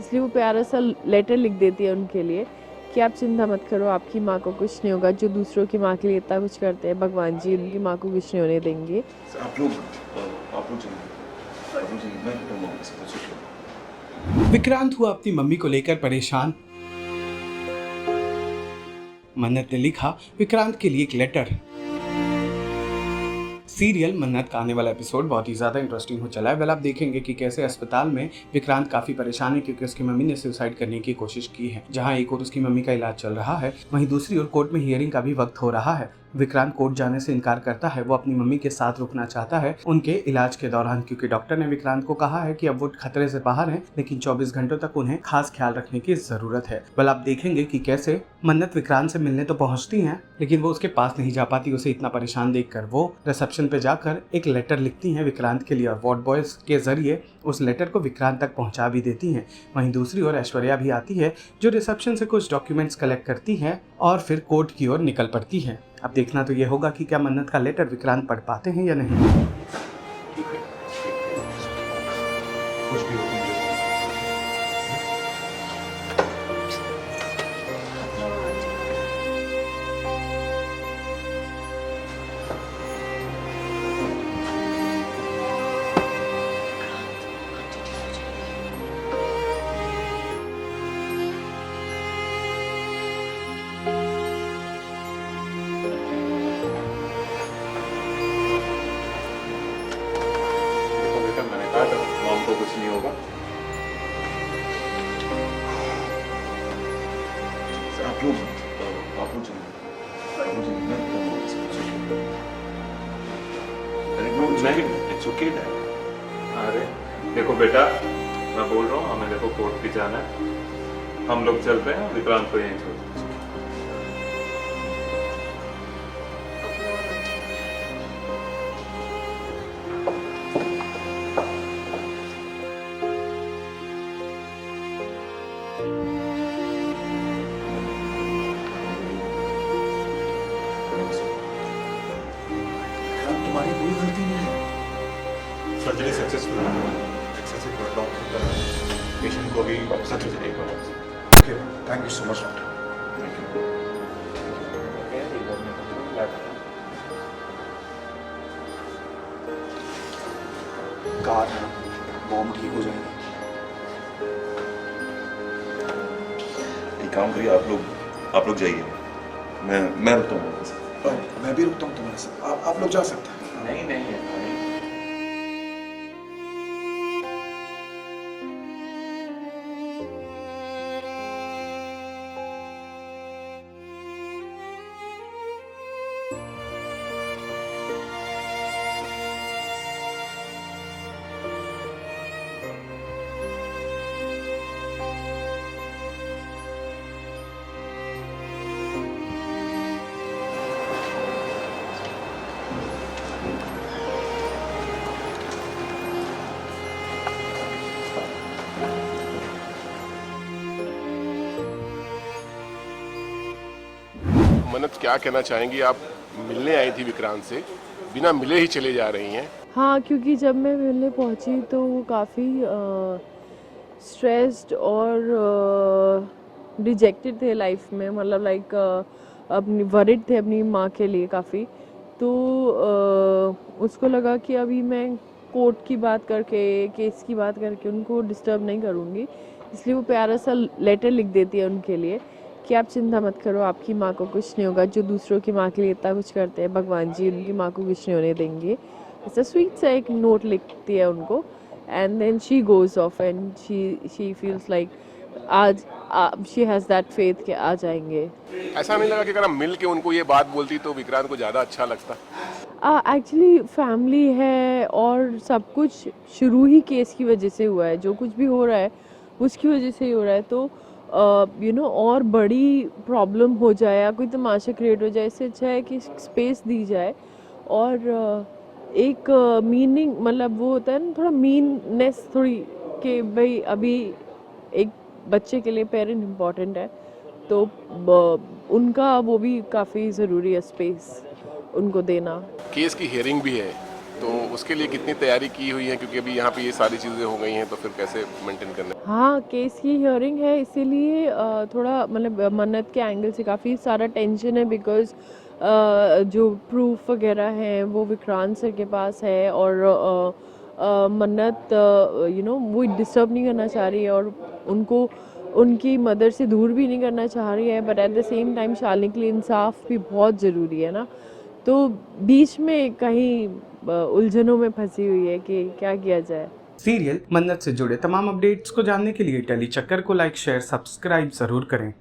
इसलिए वो प्यारा सा लेटर लिख देती है उनके लिए कि आप चिंता मत करो, आपकी माँ को कुछ नहीं होगा। जो दूसरों की माँ के लिए इतना कुछ करते हैं, भगवान जी उनकी माँ को कुछ नहीं होने देंगे। आप लोग चलिए, मैं बताऊंगा इसको, सोचो। विक्रांत हुआ अपनी मम्मी को लेकर परेशान। मन्नत ने लिखा विक्रांत के लिए एक लेटर। सीरियल मन्नत का आने वाला एपिसोड बहुत ही ज़्यादा इंटरेस्टिंग हो चला है। वेल आप देखेंगे कि कैसे अस्पताल में विक्रांत काफ़ी परेशान है क्योंकि उसकी मम्मी ने सुसाइड करने की कोशिश की है। जहां एक और उसकी मम्मी का इलाज चल रहा है, वहीं दूसरी ओर कोर्ट में हियरिंग का भी वक्त हो रहा है। विक्रांत कोर्ट जाने से इनकार करता है। वो अपनी मम्मी के साथ रुकना चाहता है उनके इलाज के दौरान, क्योंकि डॉक्टर ने विक्रांत को कहा है कि अब वो खतरे से बाहर हैं, लेकिन 24 घंटों तक उन्हें खास ख्याल रखने की जरूरत है। वेल आप देखेंगे कि कैसे मन्नत विक्रांत से मिलने तो पहुंचती हैं, लेकिन वो उसके पास नहीं जा पाती। उसे इतना परेशान देखकर वो रिसेप्शन पे जाकर एक लेटर लिखती हैं विक्रांत के लिए और वार्ड बॉयज के जरिए उस लेटर को विक्रांत तक पहुंचा भी देती हैं। वहीं दूसरी ओर ऐश्वर्या भी आती है, जो रिसेप्शन से कुछ डॉक्यूमेंट्स कलेक्ट करती है और फिर कोर्ट की ओर निकल पड़ती है। अब देखना तो ये होगा कि क्या मन्नत का लेटर विक्रांत पढ़ पाते हैं या नहीं। कुछ भी हो तुम देखो बेटा, मैंने कहा था मॉम को कुछ नहीं होगा। आप लोग चलिए, मैं बताऊंगा इसको, सोचो। नहीं, इट्स ओके डैड। अरे देखो बेटा, मैं बोल रहा हूँ हमें देखो कोर्ट भी जाना है, हम लोग चलते हैं, विक्रांत को यहीं छोड़ दें। तुम्हारी कोई गलती नहीं है। सर्जरी सक्सेसफुल है। एक्सेसिव डॉक्टर पेशेंट को भी surgery okay, thank you so much doctor. Thank you. Car है, मॉम ठीक हो जाएगी। एक काम करिए, आप लोग जाइए, मैं रुकता हूँ। मैं भी रुकता हूँ तुम्हारे साथ, आप लोग जा सकते हैं। नहीं नहीं मन्नत, क्या कहना चाहेंगी आप? मिलने आई थी विक्रांत से, बिना मिले ही चले जा रही हैं। हाँ, क्योंकि जब मैं मिलने पहुंची तो वो काफ़ी स्ट्रेस्ड और डिजेक्टेड थे लाइफ में, मतलब लाइक अपनी वरिड थे अपनी माँ के लिए काफ़ी। तो उसको लगा कि अभी मैं कोर्ट की बात करके, केस की बात करके उनको डिस्टर्ब नहीं करूँगी, इसलिए वो प्यारा सा लेटर लिख देती है उनके लिए कि आप चिंता मत करो, आपकी माँ को कुछ नहीं होगा। जो दूसरों की माँ के लिए इतना कुछ करते हैं, भगवान जी उनकी माँ को कुछ नहीं होने देंगे। ऐसा स्वीट सा एक नोट लिखती है उनको, and then she goes off and she feels like आज शी हैज़ दैट फेथ कि आ जाएंगे। ऐसा नहीं लगा कि अगर हम मिल के उनको ये बात बोलती तो विक्रांत को ज़्यादा अच्छा लगता? एक्चुअली फैमिली है और सब कुछ शुरू ही केस की वजह से हुआ है। जो कुछ भी हो रहा है उसकी वजह से ही हो रहा है। तो और बड़ी प्रॉब्लम हो जाए या कोई तमाशा क्रिएट हो जाए, इससे अच्छा है कि स्पेस दी जाए और एक मीनिंग, मतलब वो होता है ना थोड़ा मीननेस थोड़ी, कि भाई अभी एक बच्चे के लिए पेरेंट इम्पॉर्टेंट है, तो उनका वो भी काफ़ी ज़रूरी है स्पेस उनको देना। केस की हियरिंग भी है, तो उसके लिए कितनी तैयारी की हुई है, क्योंकि अभी यहाँ पे ये सारी चीज़ें हो गई हैं, तो फिर कैसे मेंटेन करना है? हाँ, केस की हियरिंग है, इसीलिए थोड़ा मतलब मन्नत के एंगल से काफ़ी सारा टेंशन है, बिकॉज़ जो प्रूफ वगैरह हैं वो विक्रांत सर के पास है, और मन्नत वो डिस्टर्ब नहीं करना चाह रही है और उनको उनकी मदर से दूर भी नहीं करना चाह रही है, but at the same time Shalini के लिए इंसाफ भी बहुत ज़रूरी है ना। तो बीच में कहीं उलझनों में फंसी हुई है कि क्या किया जाए। सीरियल मन्नत से जुड़े तमाम अपडेट्स को जानने के लिए टेली चक्कर को लाइक, शेयर, सब्सक्राइब जरूर करें।